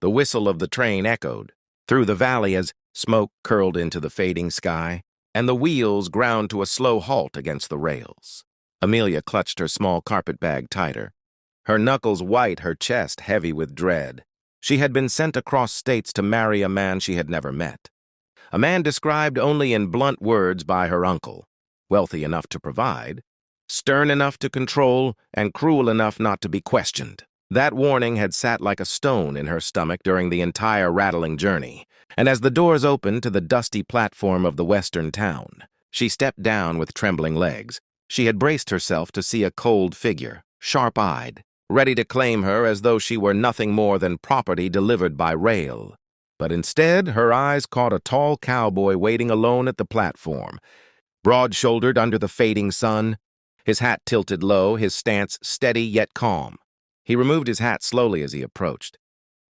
The whistle of the train echoed through the valley as smoke curled into the fading sky, and the wheels ground to a slow halt against the rails. Amelia clutched her small carpet bag tighter, her knuckles white, her chest heavy with dread. She had been sent across states to marry a man she had never met. A man described only in blunt words by her uncle, wealthy enough to provide, stern enough to control, and cruel enough not to be questioned. That warning had sat like a stone in her stomach during the entire rattling journey, and as the doors opened to the dusty platform of the western town, she stepped down with trembling legs. She had braced herself to see a cold figure, sharp-eyed, ready to claim her as though she were nothing more than property delivered by rail. But instead, her eyes caught a tall cowboy waiting alone at the platform, broad-shouldered under the fading sun, his hat tilted low, his stance steady yet calm. He removed his hat slowly as he approached,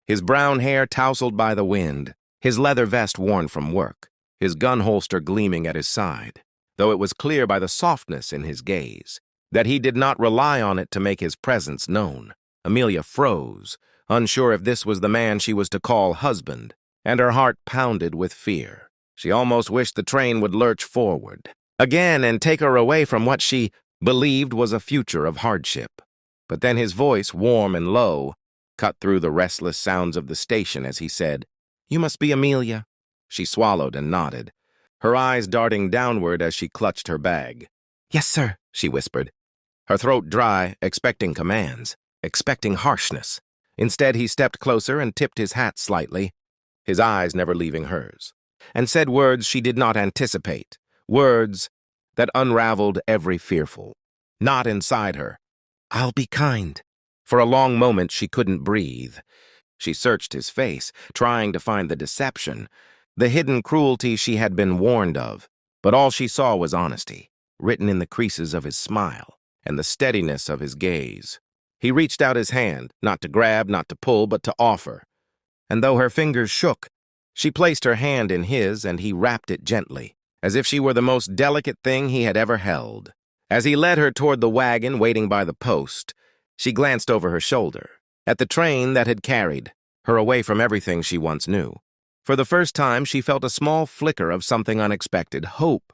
his brown hair tousled by the wind, his leather vest worn from work, his gun holster gleaming at his side, though it was clear by the softness in his gaze that he did not rely on it to make his presence known. Amelia froze, unsure if this was the man she was to call husband, and her heart pounded with fear. She almost wished the train would lurch forward again and take her away from what she believed was a future of hardship. But then his voice, warm and low, cut through the restless sounds of the station as he said, "You must be Amelia." She swallowed and nodded, her eyes darting downward as she clutched her bag. "Yes, sir," she whispered, her throat dry, expecting commands, expecting harshness. Instead, he stepped closer and tipped his hat slightly, his eyes never leaving hers, and said words she did not anticipate, words that unraveled every fearful knot inside her. "I'll be kind." For a long moment, she couldn't breathe. She searched his face, trying to find the deception, the hidden cruelty she had been warned of, but all she saw was honesty, written in the creases of his smile and the steadiness of his gaze. He reached out his hand, not to grab, not to pull, but to offer. And though her fingers shook, she placed her hand in his and he wrapped it gently, as if she were the most delicate thing he had ever held. As he led her toward the wagon waiting by the post, she glanced over her shoulder, at the train that had carried her away from everything she once knew. For the first time, she felt a small flicker of something unexpected, hope.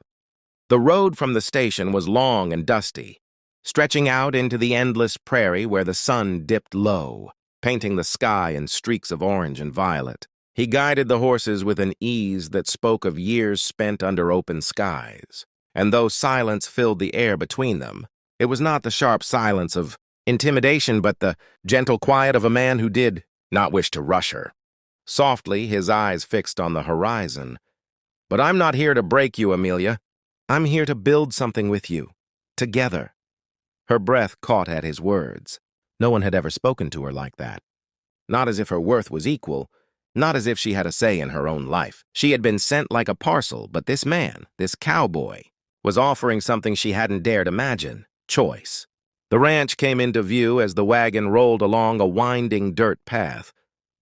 The road from the station was long and dusty, stretching out into the endless prairie where the sun dipped low, painting the sky in streaks of orange and violet. He guided the horses with an ease that spoke of years spent under open skies. And though silence filled the air between them, it was not the sharp silence of intimidation, but the gentle quiet of a man who did not wish to rush her. Softly, his eyes fixed on the horizon. "But I'm not here to break you, Amelia. I'm here to build something with you, together." Her breath caught at his words. No one had ever spoken to her like that. Not as if her worth was equal, not as if she had a say in her own life. She had been sent like a parcel, but this man, this cowboy, was offering something she hadn't dared imagine: choice. The ranch came into view as the wagon rolled along a winding dirt path,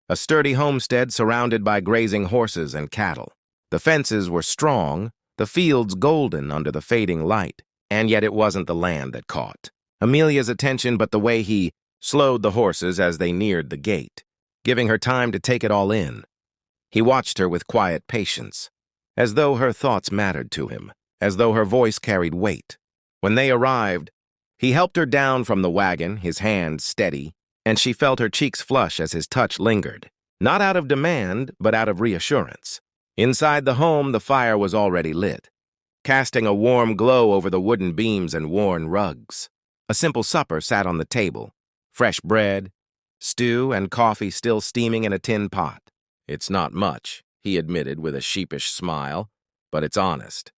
a sturdy homestead surrounded by grazing horses and cattle. The fences were strong, the fields golden under the fading light, and yet it wasn't the land that caught Amelia's attention, but the way he slowed the horses as they neared the gate, giving her time to take it all in. He watched her with quiet patience, as though her thoughts mattered to him, as though her voice carried weight. When they arrived, he helped her down from the wagon, his hand steady, and she felt her cheeks flush as his touch lingered, not out of demand, but out of reassurance. Inside the home, the fire was already lit, casting a warm glow over the wooden beams and worn rugs. A simple supper sat on the table, fresh bread, stew, and coffee still steaming in a tin pot. "It's not much," he admitted with a sheepish smile, "but it's honest.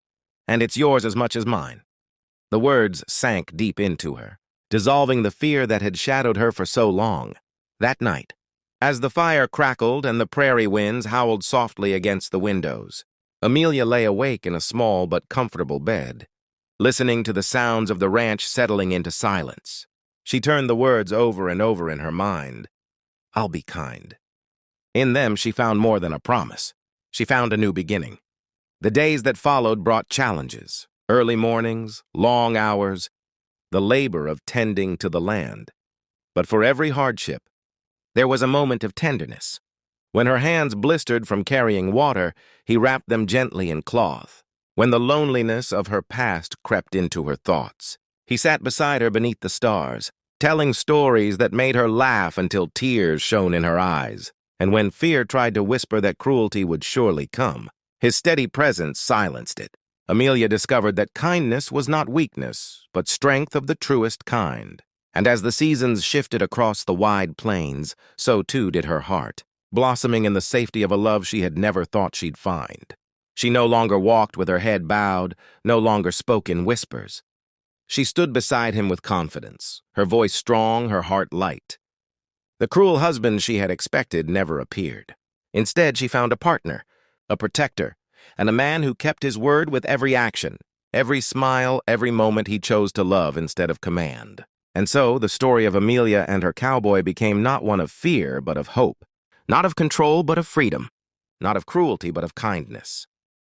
And it's yours as much as mine." The words sank deep into her, dissolving the fear that had shadowed her for so long. That night, as the fire crackled and the prairie winds howled softly against the windows, Amelia lay awake in a small but comfortable bed, listening to the sounds of the ranch settling into silence. She turned the words over and over in her mind. "I'll be kind." In them, she found more than a promise. She found a new beginning. The days that followed brought challenges, early mornings, long hours, the labor of tending to the land. But for every hardship, there was a moment of tenderness, When her hands blistered from carrying water, he wrapped them gently in cloth. When the loneliness of her past crept into her thoughts, he sat beside her beneath the stars, telling stories that made her laugh until tears shone in her eyes. And when fear tried to whisper that cruelty would surely come, his steady presence silenced it. Amelia discovered that kindness was not weakness, but strength of the truest kind. And as the seasons shifted across the wide plains, so too did her heart, blossoming in the safety of a love she had never thought she'd find. She no longer walked with her head bowed, no longer spoke in whispers. She stood beside him with confidence, her voice strong, her heart light. The cruel husband she had expected never appeared. Instead, she found a partner, a protector, and a man who kept his word with every action, every smile, every moment he chose to love instead of command. And so, the story of Amelia and her cowboy became not one of fear, but of hope. Not of control, but of freedom. Not of cruelty, but of kindness.